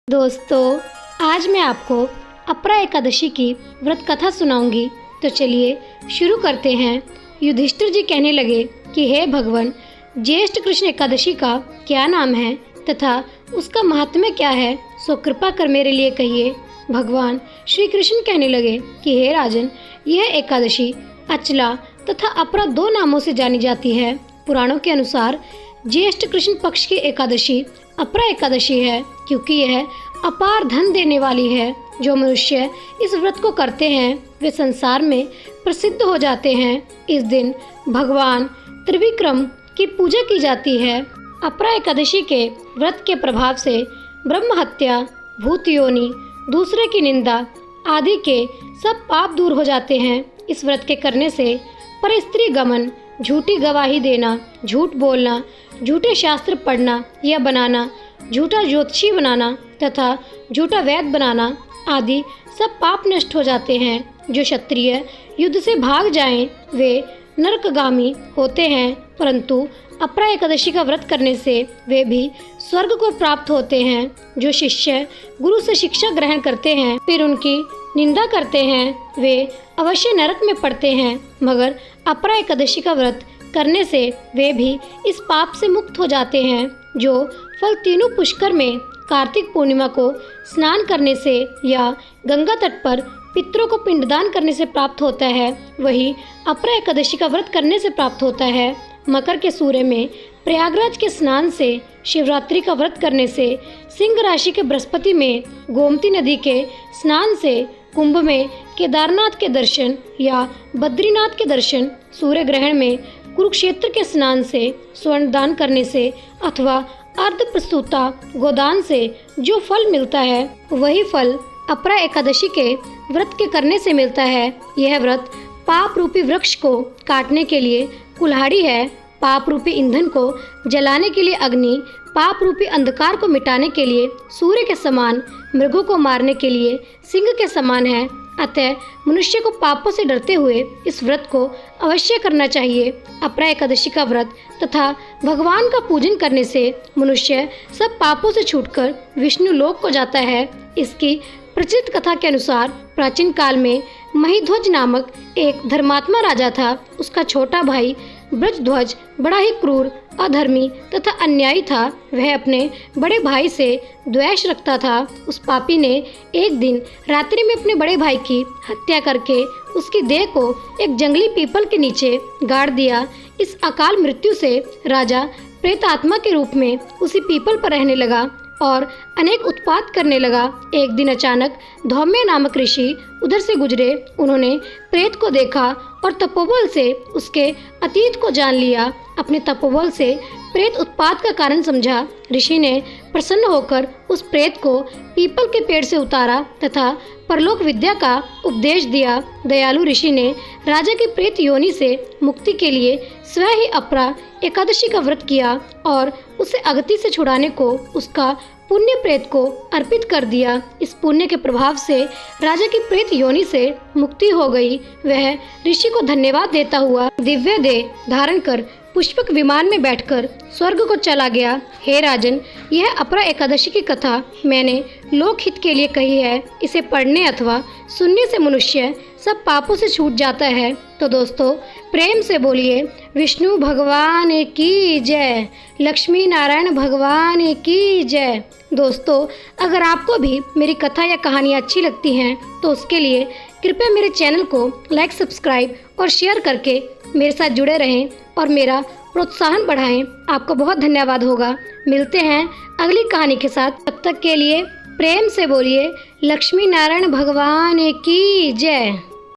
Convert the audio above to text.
दोस्तों, आज मैं आपको अपरा एकादशी की व्रत कथा सुनाऊंगी। तो चलिए शुरू करते हैं। युधिष्ठिर जी कहने लगे कि हे भगवान, ज्येष्ठ कृष्ण एकादशी का क्या नाम है तथा उसका महात्म्य क्या है, सो कृपा कर मेरे लिए कहिए। भगवान श्री कृष्ण कहने लगे कि हे राजन, यह एकादशी अचला तथा अपरा दो नामों से जानी जाती है। पुराणों के अनुसार ज्येष्ठ कृष्ण पक्ष की एकादशी अपरा एकादशी है, क्योंकि यह अपार धन देने वाली है। जो मनुष्य इस व्रत को करते हैं वे संसार में प्रसिद्ध हो जाते हैं। इस दिन भगवान त्रिविक्रम की पूजा की जाती है। अपरा एकादशी के व्रत के प्रभाव से ब्रह्म हत्या, भूत योनि, दूसरे की निंदा आदि के सब पाप दूर हो जाते हैं। इस व्रत के करने से पर स्त्री गमन, झूठी गवाही देना, झूठ बोलना, झूठे शास्त्र पढ़ना या बनाना, झूठा ज्योतिषी बनाना तथा झूठा वैद्य बनाना आदि सब पाप नष्ट हो जाते हैं। जो क्षत्रिय युद्ध से भाग जाएं वे नरकगामी होते हैं, परंतु अपरा एकादशी का व्रत करने से वे भी स्वर्ग को प्राप्त होते हैं। जो शिष्य गुरु से शिक्षा ग्रहण करते हैं फिर उनकी निंदा करते हैं वे अवश्य नरक में पड़ते हैं, मगर अपरा एकादशी का व्रत करने से वे भी इस पाप से मुक्त हो जाते हैं। जो फल तीनों पुष्कर में कार्तिक पूर्णिमा को स्नान करने से या गंगा तट पर पितरों को पिंडदान करने से प्राप्त होता है, वही अपरा एकादशी का व्रत करने से प्राप्त होता है। मकर के सूर्य में प्रयागराज के स्नान से, शिवरात्रि का व्रत करने से, सिंह राशि के बृहस्पति में गोमती नदी के स्नान से, कुंभ में केदारनाथ के दर्शन या बद्रीनाथ के दर्शन, सूर्य ग्रहण में कुरुक्षेत्र के स्नान से, स्वर्ण दान करने से अथवा अर्ध प्रस्तुता गोदान से जो फल मिलता है वही फल अपरा एकादशी के व्रत के करने से मिलता है। यह व्रत पाप रूपी वृक्ष को काटने के लिए कुल्हाड़ी है, पाप रूपी ईंधन को जलाने के लिए अग्नि, पाप रूपी अंधकार को मिटाने के लिए सूर्य के समान, मृगों को मारने के लिए सिंह के समान है। अतः मनुष्य को पापों से डरते हुए इस व्रत को अवश्य करना चाहिए। अपरा एकादशी का व्रत तथा भगवान का पूजन करने से मनुष्य सब पापों से छूटकर विष्णु लोक को जाता है। इसकी प्रचलित कथा के अनुसार प्राचीन काल में महिध्वज नामक एक धर्मात्मा राजा था। उसका छोटा भाई ब्रजध्वज बड़ा ही क्रूर, अधर्मी तथा अन्यायी था। वह अपने बड़े भाई से द्वेष रखता था। उस पापी ने एक दिन रात्रि में अपने बड़े भाई की हत्या करके उसकी देह को एक जंगली पीपल के नीचे गाड़ दिया। इस अकाल मृत्यु से राजा प्रेत आत्मा के रूप में उसी पीपल पर रहने लगा और अनेक उत्पात करने लगा। एक दिन अचानक धौम्य नामक ऋषि उधर से गुजरे। उन्होंने प्रेत को देखा और तपोबल से उसके अतीत को जान लिया। अपने तपोबल से प्रेत उत्पात का कारण समझा। ऋषि ने प्रसन्न होकर उस प्रेत को पीपल के पेड़ से उतारा तथा परलोक विद्या का उपदेश दिया। दयालु ऋषि ने राजा की प्रेत योनि से मुक्ति के लिए स्वयं ही अपरा एकादशी का व्रत किया और उसे अगति से छुड़ाने को उसका पुण्य प्रेत को अर्पित कर दिया। इस पुण्य के प्रभाव से राजा की प्रेत योनि से मुक्ति हो गई। वह ऋषि को धन्यवाद देता हुआ दिव्य देह धारण कर पुष्पक विमान में बैठकर स्वर्ग को चला गया। हे राजन, यह अपरा एकादशी की कथा मैंने लोकहित के लिए कही है। इसे पढ़ने अथवा सुनने से मनुष्य सब पापों से छूट जाता है। तो दोस्तों, प्रेम से बोलिए विष्णु भगवान की जय, लक्ष्मी नारायण भगवान की जय। दोस्तों, अगर आपको भी मेरी कथा या कहानियाँ अच्छी लगती हैं तो उसके लिए कृपया मेरे चैनल को लाइक, सब्सक्राइब और शेयर करके मेरे साथ जुड़े रहें और मेरा प्रोत्साहन बढ़ाएं। आपको बहुत धन्यवाद होगा। मिलते हैं अगली कहानी के साथ। तब तक के लिए प्रेम से बोलिए लक्ष्मी नारायण भगवान की जय।